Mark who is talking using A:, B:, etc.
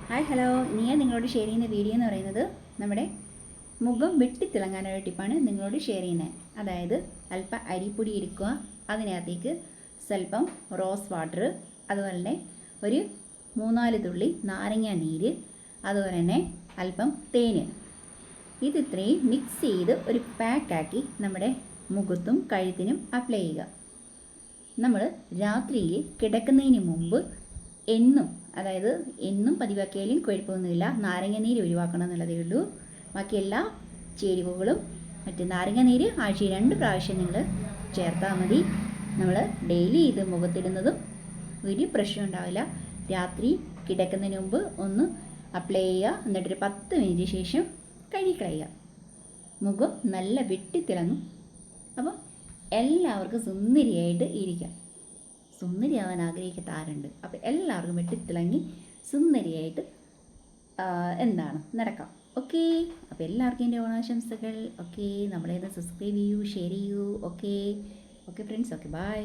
A: Hi hello, ഇനി ഞാൻ നിങ്ങളോട് ഷെയർ ചെയ്യുന്ന വീഡിയോ എന്ന് പറയുന്നത് നമ്മുടെ മുഖം വെട്ടിത്തിളങ്ങാനൊരു ടിപ്പാണ് നിങ്ങളോട് ഷെയർ ചെയ്യുന്നത്. അതായത് അല്പം അരിപ്പൊടി എടുക്കുക, അതിനകത്തേക്ക് സ്വല്പം റോസ് വാട്ടർ, അതുപോലെ തന്നെ ഒരു 3-4 തുള്ളി നാരങ്ങ നീര്, അതുപോലെ തന്നെ അല്പം തേന്, ഇത്രയും മിക്സ് ചെയ്ത് ഒരു പാക്കാക്കി നമ്മുടെ മുഖത്തും കഴുത്തിനും അപ്ലൈ ചെയ്യുക. നമ്മൾ രാത്രിയിൽ കിടക്കുന്നതിന് മുമ്പ് അതായത് എന്നും പതിവാക്കിയാലും കുഴപ്പമൊന്നുമില്ല, നാരങ്ങ നീര് ഒഴിവാക്കണം എന്നുള്ളതേ ഉള്ളൂ. ബാക്കി എല്ലാ ചേരുവകളും നാരങ്ങ നീര് ആഴ്ചയിൽ 2 പ്രാവശ്യം നിങ്ങൾ ചേർത്താൽ മതി. നമ്മൾ ഡെയിലി ഇത് മുഖത്തിടുന്നതും ഒരു പ്രശ്നം ഉണ്ടാവില്ല. രാത്രി കിടക്കുന്നതിന് മുമ്പ് ഒന്ന് അപ്ലൈ ചെയ്യുക, എന്നിട്ടൊരു 10 മിനിറ്റ് ശേഷം കഴുകിക്കളയുക. മുഖം നല്ല വെട്ടിത്തിളങ്ങും. അപ്പം എല്ലാവർക്കും സുന്ദരിയായിട്ട് ഇരിക്കാം. സുന്ദരിയാവാൻ ആഗ്രഹിക്കാത്ത ആരുണ്ട്? അപ്പോൾ എല്ലാവർക്കും വെട്ടിത്തിളങ്ങി സുന്ദരിയായിട്ട് നടക്കാം. ഓക്കെ, അപ്പോൾ എല്ലാവർക്കും എൻ്റെ ഓണാശംസകൾ. ഓക്കെ, നമ്മളേത് സബ്സ്ക്രൈബ് ചെയ്യൂ, ഷെയർ ചെയ്യൂ. Okay friends, okay bye.